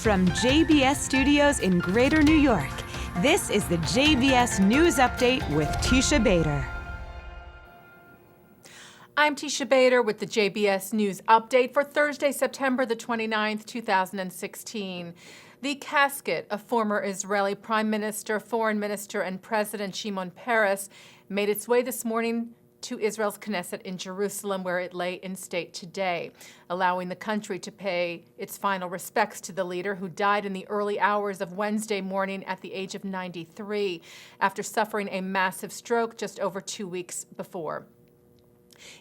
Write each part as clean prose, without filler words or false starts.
From JBS Studios in Greater New York, this is the JBS News Update with Teisha Bader. I'm Teisha Bader with the JBS News Update for Thursday, September the 29th, 2016. The casket of former Israeli Prime Minister, Foreign Minister, and President Shimon Peres made its way this morning to Israel's Knesset in Jerusalem, where it lay in state today, allowing the country to pay its final respects to the leader who died in the early hours of Wednesday morning at the age of 93 after suffering a massive stroke just over 2 weeks before.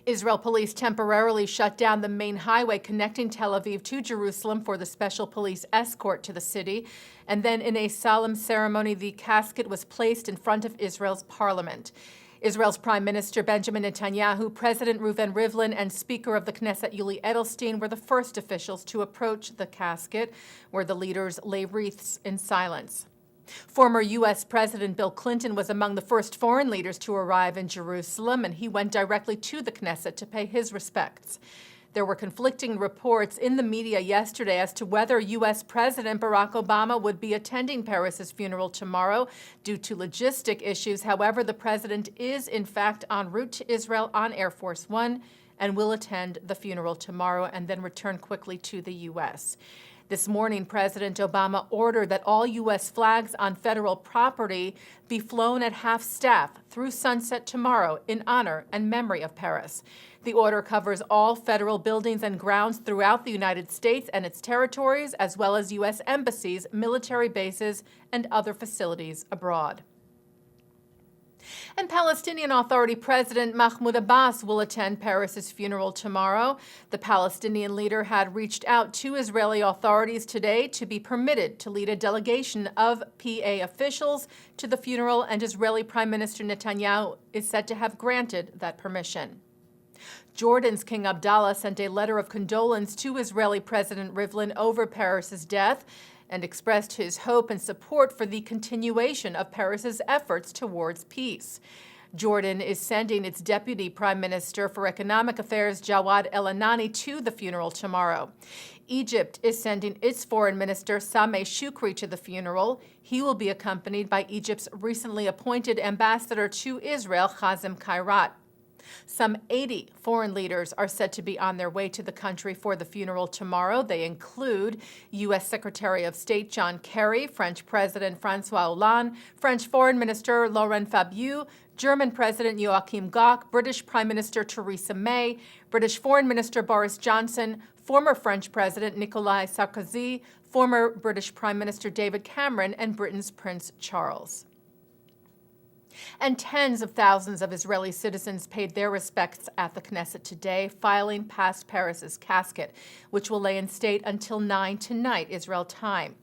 Israel police temporarily shut down the main highway connecting Tel Aviv to Jerusalem for the special police escort to the city, and then in a solemn ceremony, the casket was placed in front of Israel's parliament. Israel's Prime Minister Benjamin Netanyahu, President Reuven Rivlin, and Speaker of the Knesset Yuli Edelstein were the first officials to approach the casket, where the leaders lay wreaths in silence. Former U.S. President Bill Clinton was among the first foreign leaders to arrive in Jerusalem, and he went directly to the Knesset to pay his respects. There were conflicting reports in the media yesterday as to whether U.S. President Barack Obama would be attending Peres' funeral tomorrow due to logistic issues. However, the president is, in fact, en route to Israel on Air Force One and will attend the funeral tomorrow and then return quickly to the U.S. This morning, President Obama ordered that all U.S. flags on federal property be flown at half-staff through sunset tomorrow in honor and memory of Peres. The order covers all federal buildings and grounds throughout the United States and its territories, as well as U.S. embassies, military bases, and other facilities abroad. And Palestinian Authority President Mahmoud Abbas will attend Peres' funeral tomorrow. The Palestinian leader had reached out to Israeli authorities today to be permitted to lead a delegation of PA officials to the funeral, and Israeli Prime Minister Netanyahu is said to have granted that permission. Jordan's King Abdallah sent a letter of condolence to Israeli President Rivlin over Peres' death and expressed his hope and support for the continuation of Peres' efforts towards peace. Jordan is sending its Deputy Prime Minister for Economic Affairs, Jawad El-Anani, to the funeral tomorrow. Egypt is sending its Foreign Minister, Sameh Shoukry, to the funeral. He will be accompanied by Egypt's recently appointed ambassador to Israel, Hazem Khairat. Some 80 foreign leaders are said to be on their way to the country for the funeral tomorrow. They include U.S. Secretary of State John Kerry, French President François Hollande, French Foreign Minister Laurent Fabius, German President Joachim Gauck, British Prime Minister Theresa May, British Foreign Minister Boris Johnson, former French President Nicolas Sarkozy, former British Prime Minister David Cameron, and Britain's Prince Charles. And tens of thousands of Israeli citizens paid their respects at the Knesset today, filing past Peres' casket, which will lay in state until 9 tonight, Israel time.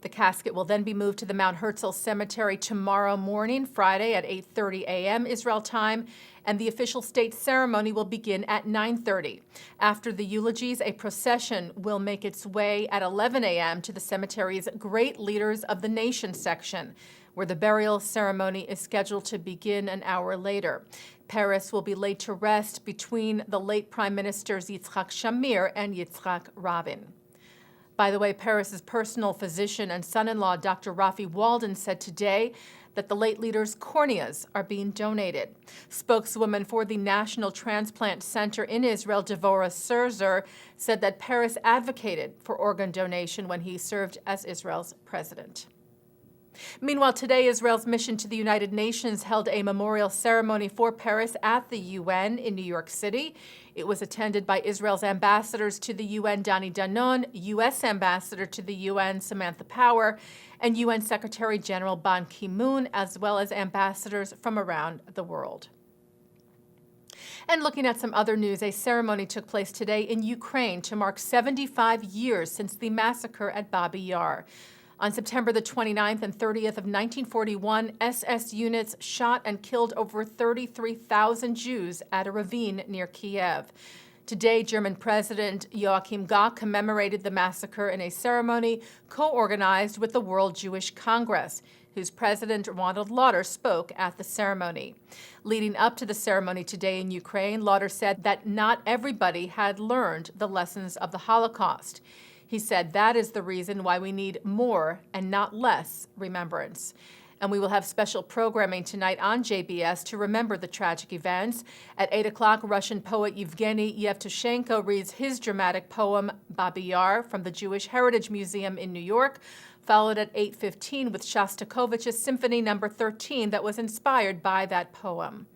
The casket will then be moved to the Mount Herzl Cemetery tomorrow morning, Friday at 8:30 a.m. Israel time, and the official state ceremony will begin at 9:30. After the eulogies, a procession will make its way at 11 a.m. to the cemetery's Great Leaders of the Nation section, where the burial ceremony is scheduled to begin an hour later. Peres will be laid to rest between the late Prime Ministers Yitzhak Shamir and Yitzhak Rabin. By the way, Peres' personal physician and son-in-law, Dr. Rafi Walden, said today that the late leader's corneas are being donated. Spokeswoman for the National Transplant Center in Israel, Devorah Serzer, said that Peres advocated for organ donation when he served as Israel's president. Meanwhile, today, Israel's mission to the United Nations held a memorial ceremony for Peres at the UN in New York City. It was attended by Israel's ambassadors to the UN, Dani Danon, U.S. Ambassador to the UN, Samantha Power, and UN Secretary General Ban Ki-moon, as well as ambassadors from around the world. And looking at some other news, a ceremony took place today in Ukraine to mark 75 years since the massacre at Babi Yar. On September the 29th and 30th of 1941, SS units shot and killed over 33,000 Jews at a ravine near Kiev. Today, German President Joachim Gauck commemorated the massacre in a ceremony co-organized with the World Jewish Congress, whose president Ronald Lauder spoke at the ceremony. Leading up to the ceremony today in Ukraine, Lauder said that not everybody had learned the lessons of the Holocaust. He said that is the reason why we need more and not less remembrance. And we will have special programming tonight on JBS to remember the tragic events. At 8 o'clock, Russian poet Yevgeny Yevtushenko reads his dramatic poem, Babi Yar, from the Jewish Heritage Museum in New York, followed at 8:15 with Shostakovich's Symphony No. 13 that was inspired by that poem.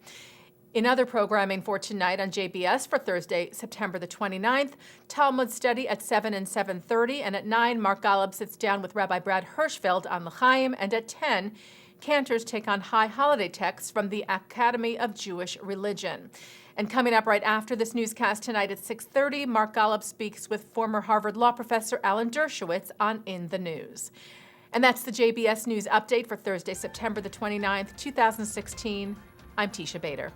In other programming for tonight on JBS for Thursday, September the 29th, Talmud study at 7 and 7:30, and at 9, Mark Golub sits down with Rabbi Brad Hirschfeld on L'chaim, and at 10, cantors take on high holiday texts from the Academy of Jewish Religion. And coming up right after this newscast tonight at 6:30, Mark Golub speaks with former Harvard law professor Alan Dershowitz on In the News. And that's the JBS News Update for Thursday, September the 29th, 2016. I'm Teisha Bader.